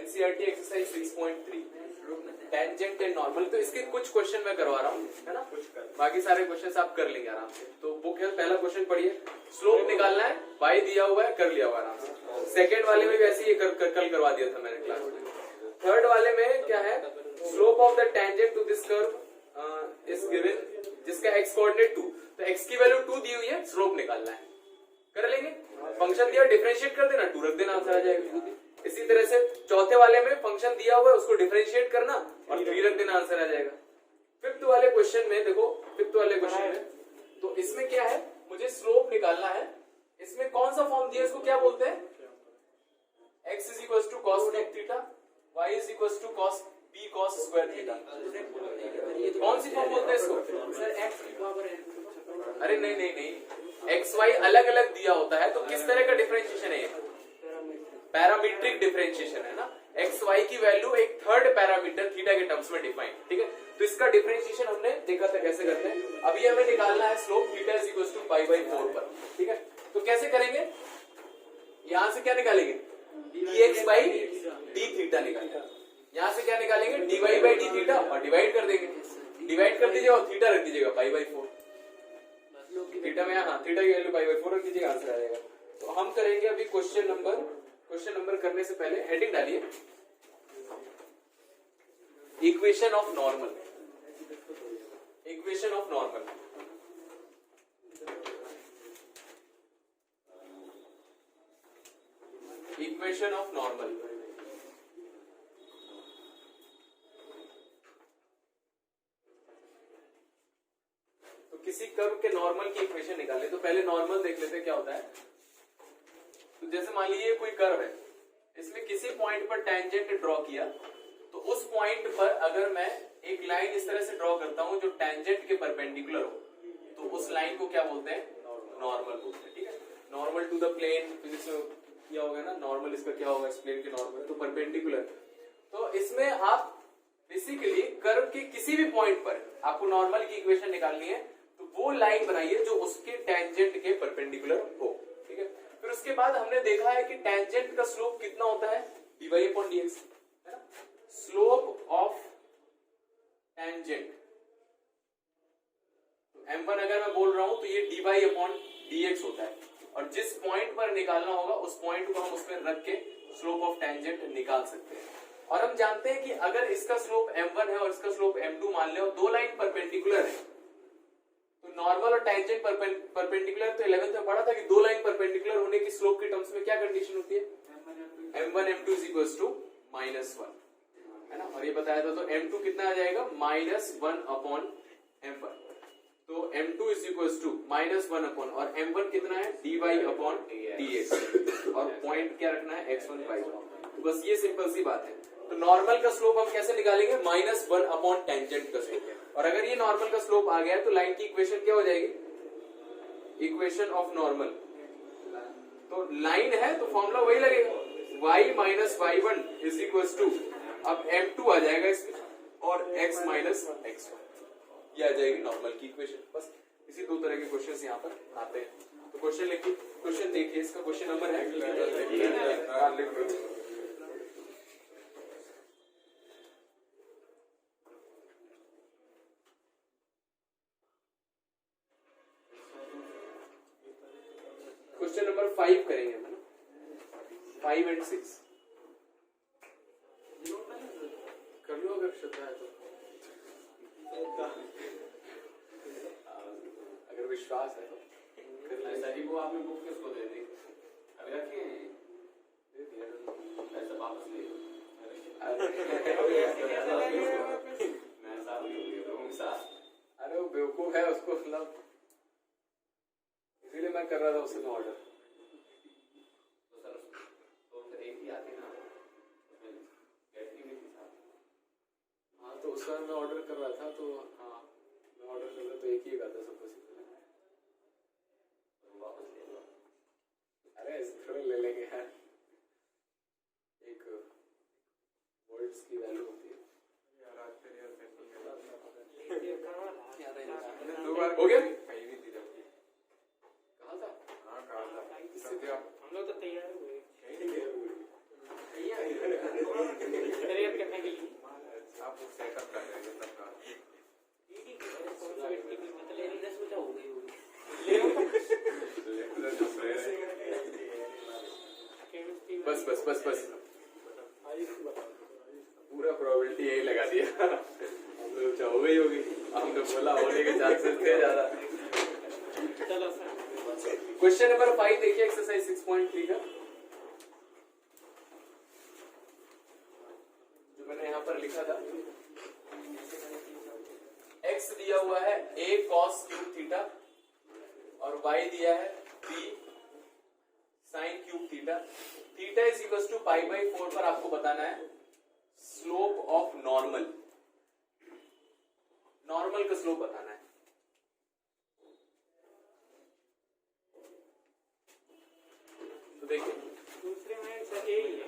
NCERT exercise 6.3 tangent and normal. तो इसके कुछ क्वेश्चन मैं करवा रहा हूँ, है ना, बाकी सारे क्वेश्चन आप कर लेंगे आराम से। तो बुक है, पहला क्वेश्चन पढ़िए, स्लोप निकालना है, y दिया हुआ है, कर लिया हुआ आराम से। सेकंड वाले में भी ऐसे ही कल करवा दिया था मैंने क्लास में। थर्ड वाले में क्या है, slope of the tangent to this curve is given, जिसका x कोऑर्डिनेट 2, तो x की वैल्यू 2 दी हुई है, स्लोप निकालना है, कर लेंगे। फंक्शन दिया, डिफरेंशिएट कर देना, 2 रख देना, आंसर आ जाएगा। इसी तरह से चौथे वाले में फंक्शन दिया हुआ है, उसको डिफरेंशिएट करना और 3 रख देना, आंसर आ जाएगा। फिफ्थ वाले क्वेश्चन में देखो, फिफ्थ वाले क्वेश्चन में तो इसमें क्या है, मुझे स्लोप निकालना है। इसमें कौन सा फॉर्म दिया, इसको क्या बोलते हैं, x is equals to cos theta, y is equals to cos b cos square theta. कौन सी फॉर्म बोलते हैं इसको सर, x। अरे नहीं नहीं नहीं, एक्स वाई अलग अलग दिया होता है, तो किस तरह का डिफरेंशिएशन है ये, पैरामीट्रिक डिफरेंशिएशन है ना। एक्स वाई की वैल्यू एक थर्ड पैरामीटर थीटा के टर्म्स में डिफाइन, ठीक है। तो इसका डिफरेंशिएशन हमने देखा था कैसे करते हैं। अभी हमें निकालना है slope theta is equal to pi by 4 पर, ठीक है। तो कैसे करेंगे, यहां से क्या निकालेंगे, dx बाई डी थीटा निकालेंगे। यहां से क्या निकालेंगे, dy बाई डी थीटा और डिवाइड कर देंगे, डिवाइड कर दीजिएगा और थीटा रख दीजिएगा पाई बाई 4। थीटा में हाँ, थीटा की वैल्यू पाई बाई 4 रख दीजिएगा, आंसर आ जाएगा। तो हम करेंगे अभी क्वेश्चन नंबर करने से पहले हेडिंग डालिए, equation of normal. Equation of normal, equation of normal. तो किसी कर्व के नॉर्मल की इक्वेशन निकाले, तो पहले नॉर्मल देख लेते हैं क्या होता है। तो जैसे मान लीजिए कोई कर्व है, इसमें किसी पॉइंट पर टेंजेंट ड्रॉ किया, तो उस पॉइंट पर अगर मैं एक लाइन इस तरह से ड्रॉ करता हूं जो टेंजेंट के परपेंडिकुलर हो, तो उस लाइन को क्या बोलते हैं, नॉर्मल बोलते हैं, ठीक है। Normal to the plane, physics में किया होगा ना, नॉर्मल इसका क्या होगा, इस प्लेन के नॉर्मल, तो परपेंडिकुलर। तो इसमें आप बेसिकली कर्व के किसी भी पॉइंट पर आपको नॉर्मल की इक्वेशन निकालनी है, तो वो लाइन बनाइए जो उसके टेंजेंट के परपेंडिकुलर हो, ठीक है। फिर उसके बाद हमने देखा है कि टेंजेंट का स्लोप कितना होता है, dy अपॉन dx, है ना। स्लोप ऑफ टेंजेंट, m1 अगर मैं बोल रहा हूं तो ये dy अपॉन dx होता है, और जिस पॉइंट पर निकालना होगा उस पॉइंट को हम उसमें रख के स्लोप ऑफ टेंजेंट निकाल सकते हैं। और हम जानते हैं कि अगर इसका स्लोप m1 है और इसका स्लोप m2 मान ले, और दो लाइन परपेंडिकुलर है, तो नॉर्मल और टेंजेंट परपेंडिकुलर, तो 11th में पढ़ा था कि दो लाइन परपेंडिकुलर होने की स्लोप के टर्म्स में क्या कंडीशन होती है, m1 m2 is equal to -1, है ना। और ये बताया था, तो m2 कितना आ जाएगा, -1 अपॉन m1, तो m2 is equal to -1 upon, और m1 कितना है, dy अपॉन dx, और पॉइंट क्या रखना है, x1 पाई। बस ये सिंपल सी बात है। तो नॉर्मल का स्लोप हम कैसे निकालेंगे, -1 अपॉन टेंजेंट का स्लोप, और अगर ये नॉर्मल का स्लोप आ गया तो लाइन की इक्वेशन क्या हो जाएगी, इक्वेशन ऑफ नॉर्मल। तो लाइन है तो फॉर्मूला वही लगेगा, y minus y1 is equal to, अब m2 आ जाएगा इसमें, और x माइनस x1, ये आ जाएगी नॉर्मल की इक्वेशन। बस इसी दो तरह के क्वेश्चंस यहाँ पर आते हैं। तो क्वेश्चन लिखिए, क्वेश्चन देखिए, इसका क्वेश्चन नंबर है, क्वेश्चन नंबर 5 करेंगे हम, 5 और 6 कर लो अगर श्रद्धा है तो, अगर विश्वास है तो कर लें। सही वो आपने बुक किसको दे दी, अभी रखे दे दिया, पैसा वापस ले लो। अरे वो बेवकूफ है, उसको मतलब इसीलिए मैं कर रहा था उससे ऑर्डर। तो सर तो फिर एक ही आती ना, हाँ, तो उसका मैं ऑर्डर कर रहा था, तो हाँ मैं ऑर्डर कर रहा, तो एक ही आता सबको सीखना, वापस ले लो। अरे ऐसे थोड़ा ले लेंगे यार, एक वोल्ट्स की वैल्यू होती है यार, आज के रियल दो बार हो गया, कहीं भी दिया कहा था, हाँ कहा था, हम लोग तो तैयार हुए, आपको सेटअप कर देंगे सबका। बस बस बस बस पूरा प्रोबेबिलिटी यही लगा दिया। तो हो गई होगी, हमने बोला होने के चांसेस थे ज्यादा। क्वेश्चन नंबर 5 देखिए, एक्सरसाइज 6.3 का जो मैंने यहाँ पर लिखा था। x दिया हुआ है a cos क्यूब थीटा और y दिया है b sin cube theta. Theta is equal to pi by 4 पर आपको बताना है स्लोप ऑफ नॉर्मल। नॉर्मल का स्लोप बताना है। तो देखिए दूसरे में सर ए ही है।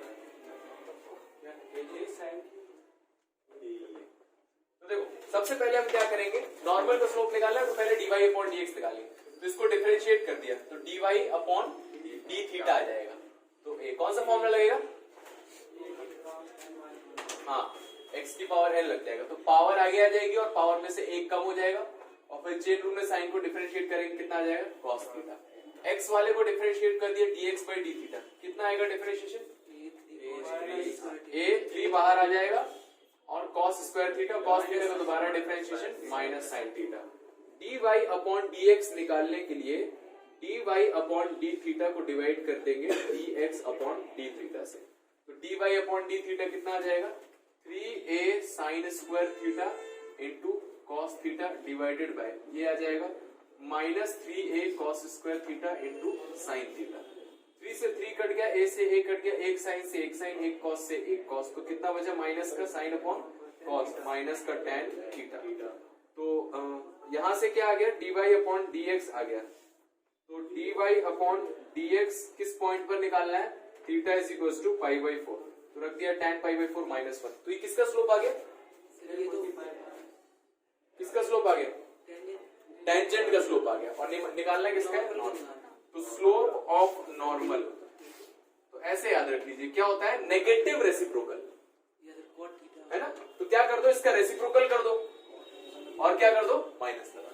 तो देखो सबसे पहले हम क्या करेंगे, नॉर्मल का स्लोप निकालना है तो पहले dy अपॉन dx निकालेंगे। तो इसको डिफरेंशिएट कर दिया तो dy अपॉन d थीटा आ जाएगा। तो ए कौन सा फॉर्मूला लगेगा, हाँ x की पावर n लग जाएगा। तो पावर आगे आ जाएगी और पावर में से एक कम हो जाएगा और फिर चेन रूल में साइन को डिफरेंशिएट करेंगे, कितना आ जाएगा cos थीटा। x वाले को डिफरेंशिएट कर दिया dx बाई d थीटा, कितना आएगा डिफरेंशिएशन, a 3 बाहर आ जाएगा और cos square theta, cos theta का दोबारा differentiation minus sine theta. dy upon dx निकालने के लिए dy अपॉन d थीटा को डिवाइड कर देंगे dx अपॉन d थीटा से। तो dy अपॉन d थीटा कितना आ जाएगा, 3a sine square theta into cos theta divided by ये आ जाएगा minus 3a cos square theta into sine theta. 3 से 3 कट गया, a से a कट गया, एक साइन से एक साइन, एक कॉस से एक कॉस, तो कितना बचा माइनस का साइन अपॉन कॉस माइनस का tan थीटा। तो यहां से क्या आ गया, dy अपॉन dx आ गया। तो dy अपॉन dx किस पॉइंट पर निकालना है, theta is equal to pi by 4। तो रख दिया tan पाई बाई 4 माइनस 1। तो ये किसका स्लोप आ गया, किसका स्लोप आ गया, टेंजेंट का स्लोप आ गया। और निकालना किसका है, नॉर्मल। तो स्लोप ऑफ नॉर्मल, तो ऐसे याद रख लीजिए क्या होता है, नेगेटिव रेसिप्रोकल है ना। तो क्या कर दो, इसका रेसिप्रोकल कर दो और क्या कर दो, माइनस लगा,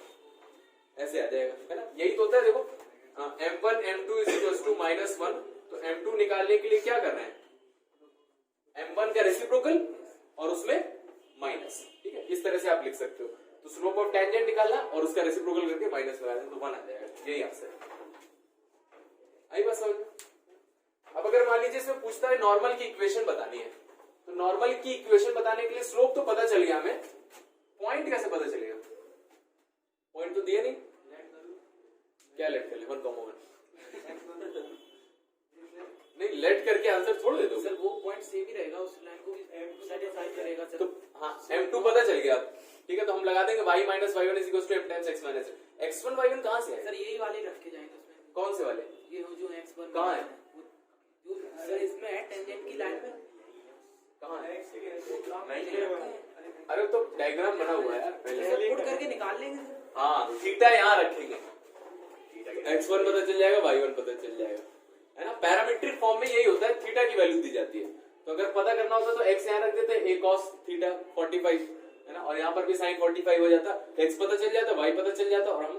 ऐसे आ जाएगा है ना। यही तो होता है देखो, m1 m2 is equal to minus 1। तो m2 निकालने के लिए क्या करना है, m1 का रेसिप्रोकल और उसमें माइनस, ठीक है, इस तरह से आप लिख सकते हो। तो स्लोप ऑफ टेंजेंट निकालना और उसका रेसिप्रोकल करके माइनस लगा देना, तो 1 आ जाएगा। यही आंसर है, आई बात समझ में। अब अगर मान लीजिए इसमें पूछता है नॉर्मल की इक्वेशन बतानी है, तो नॉर्मल की इक्वेशन बताने के लिए स्लोप तो पता चल गया हमें, पॉइंट कैसे पता चलेगा, पॉइंट तो दिया नहीं, क्या लेट कर ले 1,1 नहीं, लेट करके आंसर छोड़ दे दो सर, वो पॉइंट सेम ही रहेगा, उस लाइन को भी सेटिस्फाई करेगा सर। तो हाँ m2 पता चल गया, ठीक है। तो हम लगा देंगे y minus y1 is equal to m times x minus x1 y1 कहां से है सर, यही वाले रखे जाएंगे उसमें। कौन से वाले, ये जो x1 कहां है, सर इसमें है टेंजेंट की लाइन में, कहां है, अरे तो डायग्राम बना हुआ है यार, पहले पुट करके निकाल लेंगे सर। हाँ थीटा यहाँ रखेंगे, x1 पता चल जाएगा, y1 पता चल जाएगा, है ना। पैरामीट्रिक फॉर्म में यही होता है, थीटा की वैल्यू दी जाती है। तो अगर पता करना होता तो x यहाँ रख देते, a cos थीटा 45 है ना, और यहाँ पर भी sin 45 हो जाता, x पता चल जाता, y पता चल जाता और हम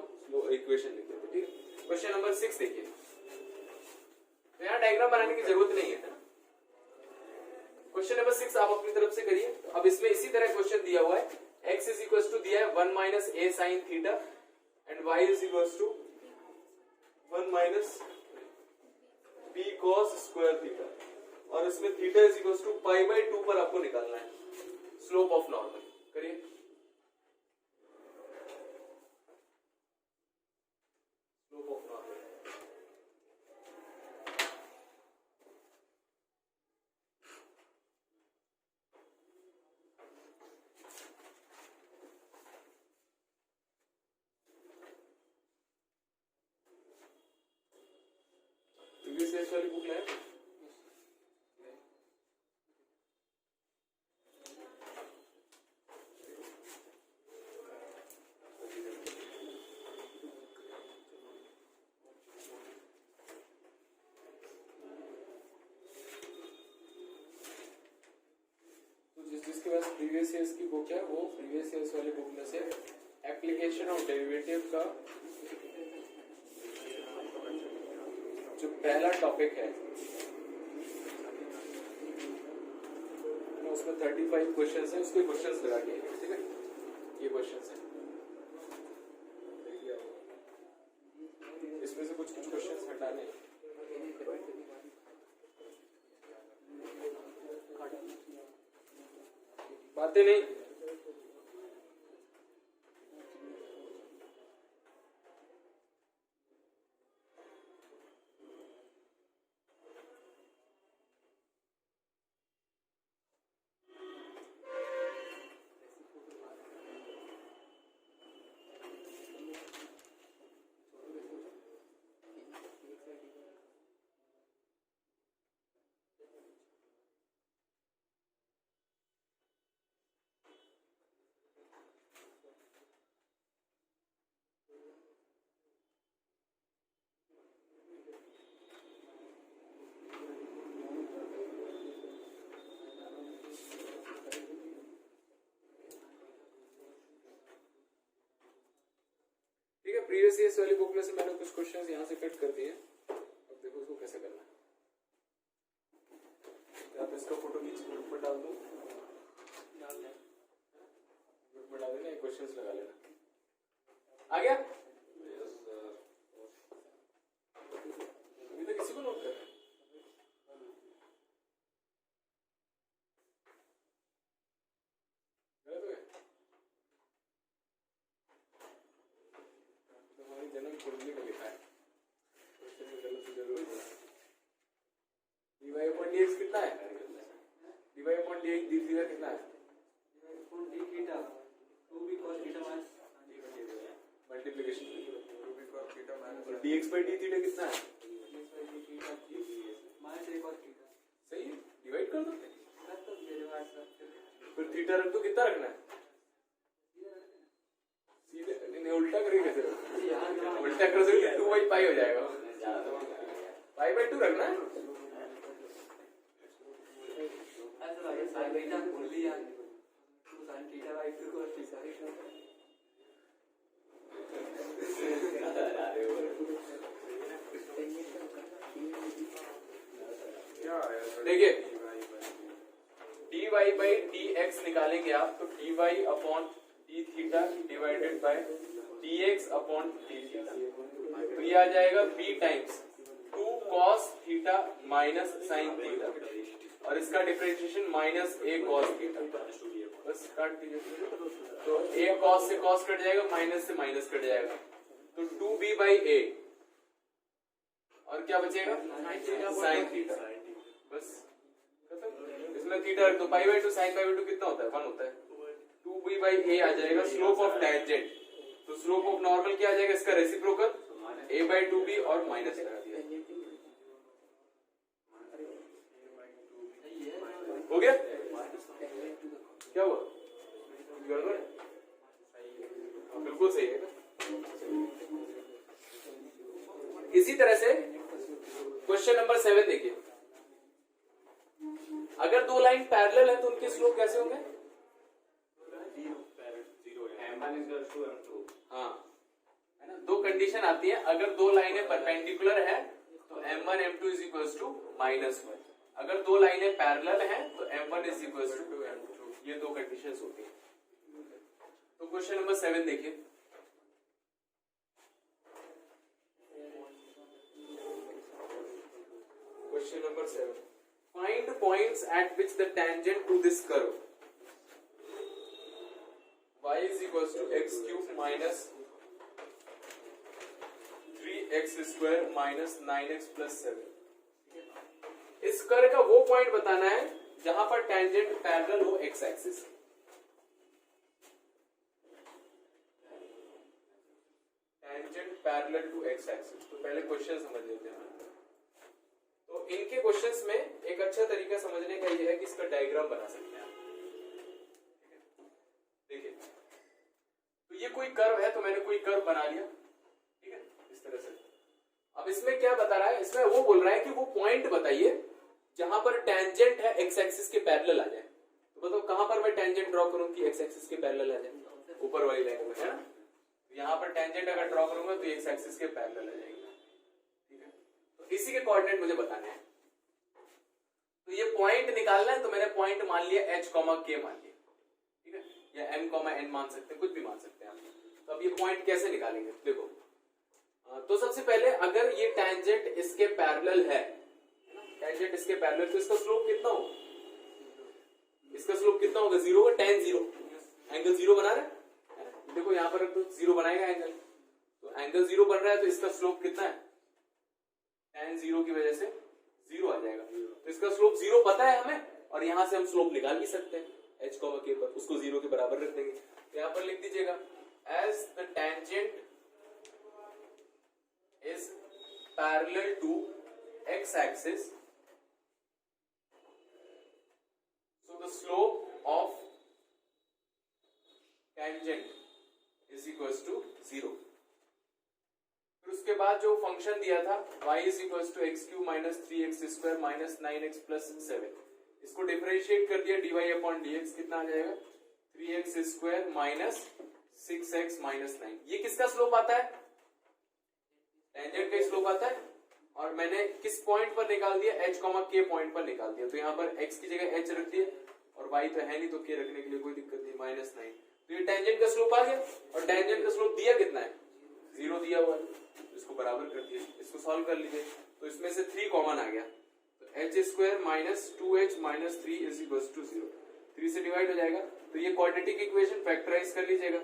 इक्वेशन लिख देते, ठीक है। क्वेश्चन नंबर 6 देखिए, तो यहाँ डायग्राम बनाने की जरूरत नहीं है। क्वेश्चन नंबर 6 आप अपनी तरफ से करिए। तो अब इसमें इसी तरह क्वेश्चन दिया हुआ है, x इज इक्वल टू दिया है 1 minus a sin theta and y is equal to 1 minus b cos square theta, और इसमें theta is equal to pi by 2 पर आपको निकालना है स्लोप ऑफ नॉर्मल। करिए, स्लोप ऑफ नॉर्मल प्रीवियस वाली बुक लाए, जिसके पास प्रीवियस ईयर्स की बुक है, वो प्रीवियस ईयर्स वाली बुक में से एप्लीकेशन ऑफ डेरिवेटिव का जो पहला टॉपिक है उसमें 35 क्वेश्चंस है, उसके क्वेश्चंस लगा के, ठीक है, ये क्वेश्चंस है, इसमें से कुछ क्वेश्चंस हटाने हैं। बातें नहीं, प्रीवियस ईयर्स वाली बुक में से मैंने कुछ क्वेश्चंस यहाँ से कट कर दिए। अब देखो उसको कैसे करना है। आप इसका फोटो नीचे ग्रुप पर डाल दो, ग्रुप में डाल देना, ये क्वेश्चंस लगा लेना। आ गया? अभी तक किसी को नोट कर रहे हैं? जन्म कुंडली में लिखा है, क्वेश्चन में गलत जरूर है। dy upon dx कितना है? dy upon dx d theta कितना है? d theta 2b cos theta minus multiplication 2b cos theta minus dx by d theta कितना है? Minus a cos theta. सही है, डिवाइड कर दो, तो मेरे पास फिर थीटा रख दो, कितना रखना है? सीधे नहीं, उल्टा करके कैसे रखना? उल्टा कर दोगे 2/π हो जाएगा, π/2 रखना है। ऐसा लगे sin थीटा बोल दिया तो sin theta by 2 cos theta. देखिए dy by dx निकालेंगे आप तो dy upon d theta divided by dx upon d theta, तो ये आ जाएगा b times 2 cos theta minus sin theta, और इसका differentiation minus a cos theta. बस काट दीजिए, तो a cos से cos कट जाएगा, माइनस से माइनस कट जाएगा, तो 2b by a, और क्या बचेगा? sin theta. बस खत्म। इसमें थीटा रख दो, π/2 sin π/2 कितना होता है? 1 होता है। 2b by a आ जाएगा स्लोप ऑफ टैंजेंट, तो स्लोप ऑफ नॉर्मल क्या आ जाएगा? इसका रेसिप्रोकल a/2b और माइनस लगा दिया। हो गया? क्या हुआ? गड़बड़? बिल्कुल सही है। इसी तरह से क्वेश्चन नंबर 7 देखिए, अगर दो लाइन पैरेलल है तो उनके स्लोप कैसे होंगे? हाँ है ना, दो कंडीशन आती है। अगर दो लाइनें परपेंडिकुलर है तो m1 m2 is equals to -1, अगर दो लाइनें पैरेलल हैं तो m1 is equals to m2, ये दो कंडीशंस होती हैं। तो क्वेश्चन नंबर 7 देखिए, question number 7, find points at which the tangent to this curve y is equals to x cube minus 3x square minus 9x plus 7। इस curve का वो point बताना है जहां पर टेंजेंट पैरेलल हो x axis. Tangent parallel to x axis, तो पहले क्वेश्चन समझ लेते हैं। तो इनके क्वेश्चंस में एक अच्छा तरीका समझने का यह है कि इसका डायग्राम बना सकते हैं। देखिए, तो ये कोई कर्व है, तो मैंने कोई कर्व बना लिया, ठीक है, इस तरह से। अब इसमें क्या बता रहा है? इसमें वो बोल रहा है कि वो पॉइंट बताइए जहां पर टेंजेंट है एक्स एक्सिस के पैरेलल आ जाए। तो बताओ कहां पर मैं टेंजेंट ड्रॉ करूं कि एक्स एक्सिस के पैरेलल आ जाए, ऊपर वाली लाइन में, है ना। यहाँ पर टेंजेंट अगर ड्रॉ करूंगा तो एक्स एक्सिस के पैरेलल आ जाएगी, ठीक है। तो इसी के कोऑर्डिनेट मुझे बताने हैं। तो ये पॉइंट निकालना है, तो मैंने पॉइंट मान लिया h, k मान लिया, ठीक है, या m, n मान सकते हैं, कुछ भी मान सकते हैं आप। तो अब ये पॉइंट कैसे निकालेंगे, देखो। तो सबसे पहले अगर ये टेंजेंट इसके पैरेलल है, टेंजेंट इसके पैरेलल, तो इसका स्लोप कितना होगा, इसका स्लोप कितना होगा, 0 होगा, tan 0, एंगल 0 बना रहा है, देखो यहाँ पर तो 0 बनाएगा एंगल, तो एंगल 0 बन रहा है, तो इसका स्लोप कितना है, tan 0 की वजह से 0 आ जाएगा। तो इसका स्लोप 0 पता है हमें, और यहां से हम स्लोप निकाल भी सकते हैं h, k पर, उसको 0 के बराबर रख देंगे। तो यहां पर लिख दीजिएगा as the tangent is parallel to x axis, so the slope of tangent is equals to 0। फिर उसके बाद जो फंक्शन दिया था y is equals to x cube minus 3x square minus 9x plus 7, इसको डिफरेंशिएट कर दिया, dy अपॉन dx कितना आ जाएगा, 3x square minus 6x minus 9। ये किसका स्लोप आता है, टेंजेंट का स्लोप आता है, और मैंने किस पॉइंट पर निकाल दिया, h, k पॉइंट पर निकाल दिया। तो यहाँ पर x की जगह h रख दिया, और y तो है नहीं, तो k रखने के लिए कोई दिक्कत नहीं, -9। तो ये टेंजेंट का स्लोप आ गया, और टेंजेंट का स्लोप दिया कितना है, 0 दिया हुआ है, इसको बराबर कर दिया। इसको सॉल्व कर लीजिए, तो इसमें से 3 कॉमन आ गया, तो h square minus 2h minus 3 is equal to 0, 3 से डिवाइड हो जाएगा। तो ये क्वाड्रेटिक इक्वेशन फैक्टराइज कर लीजिएगा,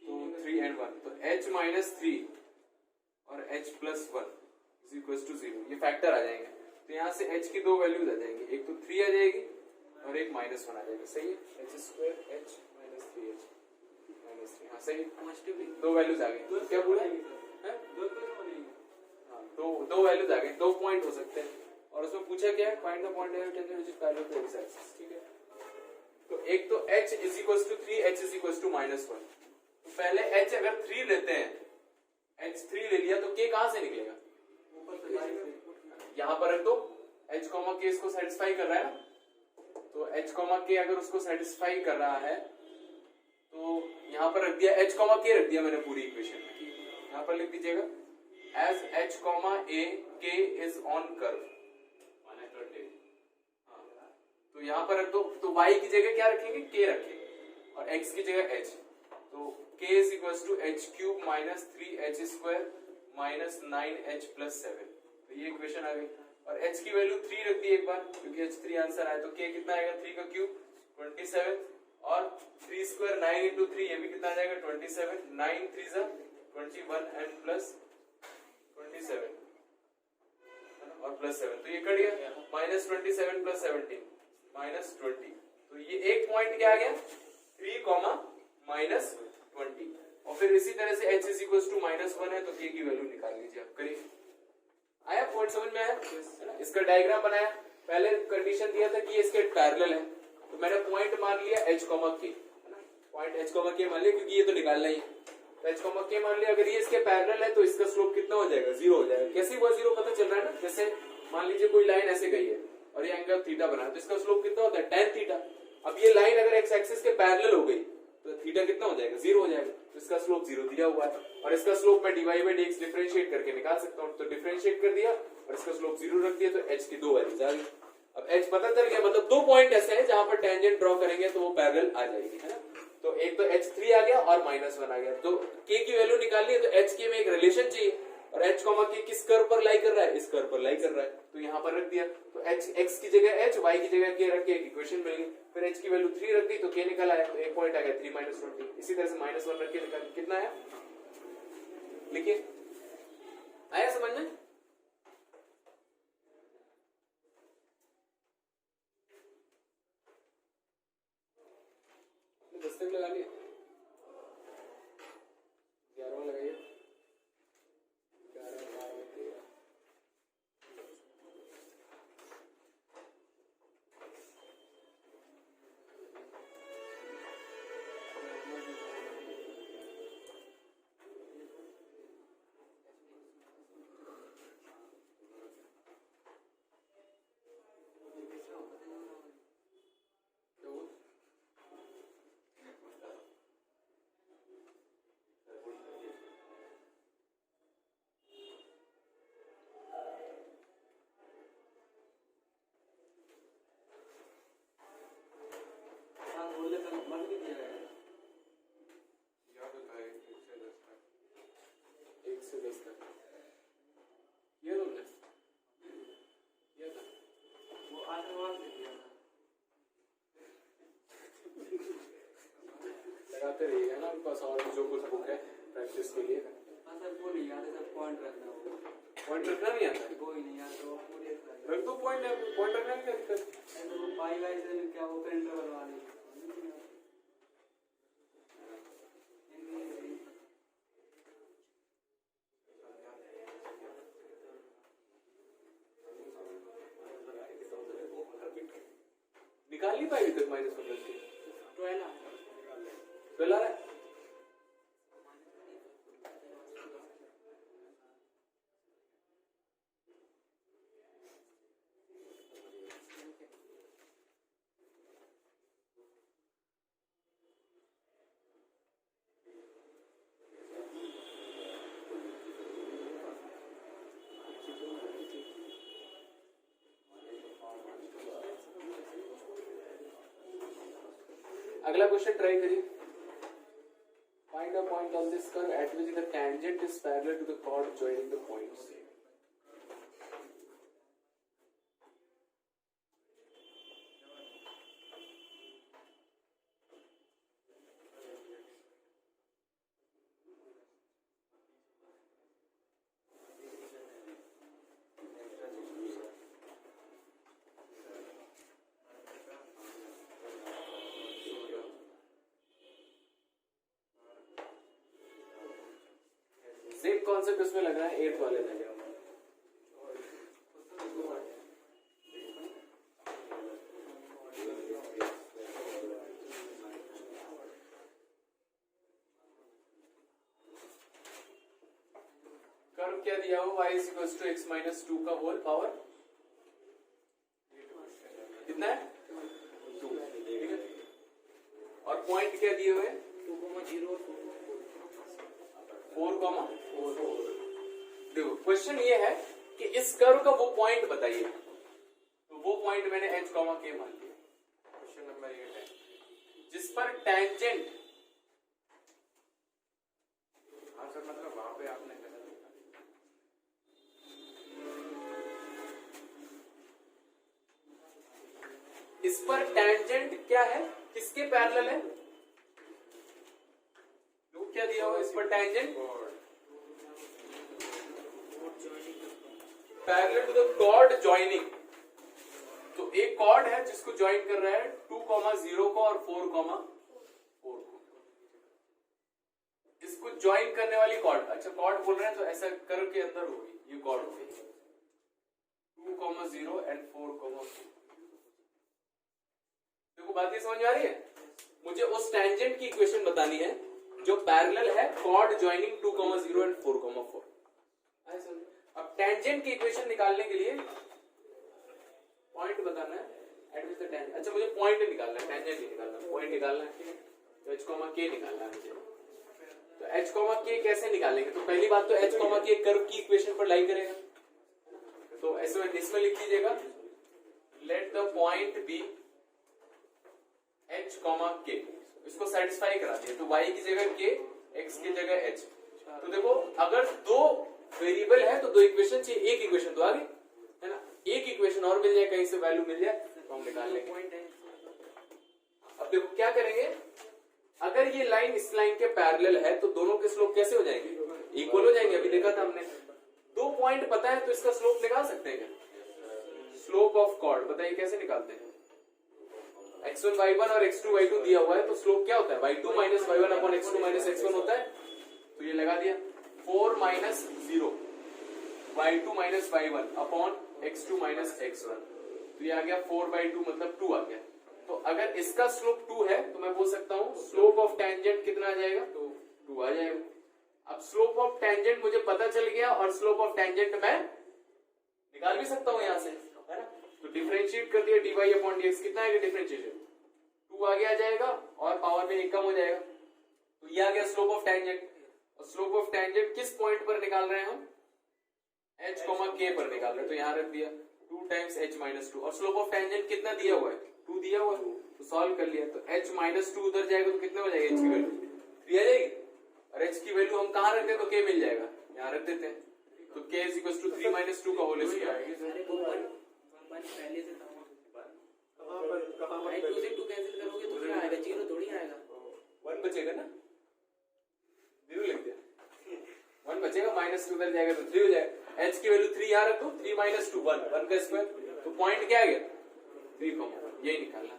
तो 3 and 1, तो h माइनस 3 और h plus 1 is equal to 0, ये फैक्टर आ जाएंगे। तो यहाँ से h की 2 वैल्यूज आ जाएंगी, एक तो 3 आ जाएगी और एक -1 आ जाएगा, सही है। h square h minus 3h minus 3, हाँ सही, 2 वैल्यूज आ गई। क्या बोला है, दो वैल्यूज आ गई, 2 पॉइंट हो सकते हैं, और उसमें पूछा क्या है, find the point tangent which is parallel to x axis, ठीक है। तो एक तो h is equal to 3, h is equal to -1। तो पहले h अगर 3 लेते हैं, h 3 ले लिया, तो k कहां से निकलेगा, यहां पर रख दो, h, k इसको सेटिस्फाई कर रहा है ना, तो h, k अगर उसको सेटिस्फाई कर रहा है, तो यहां पर रख दिया h, k रख दिया मैंने पूरी इक्वेशन में। यहां पर लिख दीजिएगा as h, a, k is on curve, तो यहां पर रख दो। तो y की जगह क्या रखेंगे, k रखेंगे, और x की जगह h, तो k is equals to h cube minus 3h square minus 9h plus 7, तो ये इक्वेशन आ गई। और h की वैल्यू 3 रख दी एक बार, क्योंकि h 3 आंसर आया, तो k कितना आएगा, 3 का क्यूब 27, और 3 स्क्वायर 9 into 3, ये भी कितना आ जाएगा, 27, 9 3 जा 21 and plus 27 और प्लस 7, तो ये कट गया, -27 प्लस 17 -20। तो ये एक पॉइंट क्या आ गया, 3, -20। और फिर इसी तरह से h इज इक्वल टू -1 है, तो k की वैल्यू निकाल लीजिए आप, करिए। आया, पॉइंट समझ में आया, इसका डायग्राम बनाया। पहले कंडीशन दिया था कि ये इसके पैरेलल है, तो मैंने पॉइंट मान लिया h, k, point h, k मान लिया, क्योंकि ये तो निकालना ही है। h, k मान लिया, अगर ये इसके पैरेलल है तो इसका स्लोप कितना हो जाएगा, 0 हो जाएगा। कैसे हुआ 0 पता चल रहा है ना, जैसे मान लीजिए कोई लाइन ऐसे गई है और ये एंगल थीटा बना है, तो इसका स्लोप कितना होता है, tan थीटा। अब ये लाइन अगर एक्स एक्सिस के पैरेलल हो गई तो थीटा कितना हो जाएगा, 0 हो जाएगा, तो इसका स्लोप 0 दिया हुआ है, और इसका स्लोप मैं dy by dx डिफरेंशिएट करके निकाल सकता हूँ। तो डिफरेंशिएट कर दिया और इसका स्लोप 0 रख दिया, तो h की 2 वैल्यूज आ गई। अब h पता चल गया, मतलब 2 पॉइंट ऐसे हैं जहां पर टेंजेंट ड्रॉ करेंगे तो वो पैरेलल आ जाएगी, है ना। तो एक तो h3 आ गया और -1 आ गया, तो k की वैल्यू निकालनी है, तो h k में एक रिलेशन चाहिए, और h, k किस कर्व पर लाई कर रहा है, इस कर्व पर लाई कर रहा है, तो यहाँ पर रख दिया। तो h, x की जगह h, y की जगह k रख के एक इक्वेशन मिल गई। फिर h की वैल्यू 3 रख दी, तो k निकल आया, तो एक पॉइंट आ गया 3 -20। इसी तरह से -1 रख के निकाल, कितना आया, लिखिए। आया समझ में, दस्तक लगा लिया, 11वां लगाइए, 11, 12, 13। आपके पास और जो कुछ बुक है प्रैक्टिस के लिए? हाँ सर, वो नहीं याद है सर, पॉइंट रखना होगा। पॉइंट रखना नहीं आता है? वो ही नहीं याद, तो पूरे रख दो पॉइंट, पॉइंट रखना नहीं क्या दिक्कत? वो पाई वाई से क्या वो फिर इंटरवल वाले निकाल नहीं पाएगी तक माइनस में करके 12 12 आ रहा है। अगला क्वेश्चन ट्राई करिए। Find a point on this curve at which the tangent is parallel to the chord joining the points. Same concept इसमें लग रहा है 8th वाले में। कर्व क्या दिया हो, y equals to x minus 2 का होल पावर कितना है 2, ठीक है। और पॉइंट क्या दिए हुए हैं 2,0 4, देखो क्वेश्चन ये है कि इस कर्व का वो पॉइंट बताइए, तो वो पॉइंट मैंने h, k मान लिया। क्वेश्चन नंबर 8 है जिस पर टेंजेंट, हाँ सर मतलब वहां पे आपने गलत लिखा, इस पर टेंजेंट क्या है, किसके पैरेलल है, तो क्या दिया हुआ इस पर tangent parallel to the chord joining. तो एक कॉर्ड है जिसको ज्वाइन कर रहा है 2,0 को और 4,4 को। इसको ज्वाइन करने वाली कॉर्ड, अच्छा कॉर्ड बोल रहे हैं तो ऐसा कर्व के अंदर होगी, ये कॉर्ड होगी 2,0 एंड 4,4। देखो बात ये समझ में आ रही है। मुझे उस टेंजेंट की इक्वेशन बतानी है जो पैरेलल है कॉर्ड ज्वाइनिंग 2,0 एंड 4,4। अब टेंजेंट की इक्वेशन निकालने के लिए पॉइंट बताना है एट विच द टेंजेंट, अच्छा मुझे पॉइंट निकालना है, टेंजेंट नहीं निकालना, पॉइंट निकालना है, ठीक है। तो h, k निकालना है मुझे। तो h, k कैसे निकालेंगे, तो पहली बात तो h, k कर्व की इक्वेशन पर लाई करेगा, तो ऐसे में इसमें लिख लीजिएगा let the point be h, k, इसको सेटिस्फाई करा दिया, तो y की जगह k, x की जगह h। तो देखो अगर दो वेरिएबल है तो दो इक्वेशन चाहिए, एक इक्वेशन तो आ गई है ना, एक इक्वेशन और मिल जाए, कहीं से वैल्यू मिल जाए तो हम निकाल लेंगे। अब देखो क्या करेंगे, अगर ये लाइन इस लाइन के पैरेलल है तो दोनों के स्लोप कैसे हो जाएंगे, इक्वल हो जाएंगे। अभी देखा था हमने, दो पॉइंट पता है तो इसका स्लोप निकाल सकते हैं क्या, स्लोप ऑफ कॉर्ड बताइए कैसे निकालते हैं। x1 y1 और x2 y2 दिया हुआ है तो स्लोप क्या होता है, y2 minus y1 upon x2 minus x1 होता है, तो ये लगा दिया 4 minus 0 y2 minus y1 upon x2 minus x1, तो ये आ गया 4/2 मतलब 2 आ गया। तो अगर इसका स्लोप 2 है तो मैं बोल सकता हूँ स्लोप ऑफ टेंजेंट कितना आ जाएगा, 2 आ जाएगा। अब स्लोप ऑफ टेंजेंट मुझे पता चल गया और स्लोप ऑफ टेंजेंट मैं निकाल भी सकता हूँ यहाँ से, है ना। तो डिफरेंशिएट कर दिया dy अपॉन dx, कितना आएगा डिफरेंशिएशन, 2 आगे आ जाएगा और पावर में 1 कम हो जाएगा, तो ये आ गया स्लोप ऑफ टेंजेंट। और स्लोप ऑफ टेंजेंट किस पॉइंट पर निकाल रहे हैं हम, h, k पर निकाल रहे हैं, तो यहाँ रख दिया 2 टाइम्स h माइनस 2। और स्लोप ऑफ टेंजेंट कितना दिया हुआ है, 2 दिया हुआ है, तो सॉल्व कर लिया, तो h माइनस 2 उधर जाएगा तो कितने हो जाएगा, h की वैल्यू 3 आ जाएगी, और h की वैल्यू हम कहाँ रख दें तो k मिल जाएगा, यहाँ रख देते हैं, तो k is equal to 3 minus 2 का होल स्क्वायर। पहले से था 2 से 2 कैंसिल करोगे तो क्या आएगा, 0 थोड़ी आएगा, 1 बचेगा ना, जाएगा, -2 उधर जाएगा तो 3 हो जाएगा। h की वैल्यू 3 यहाँ रखो, 3 - 2 1 का स्क्वायर, तो पॉइंट क्या आ गया 3, यही निकालना।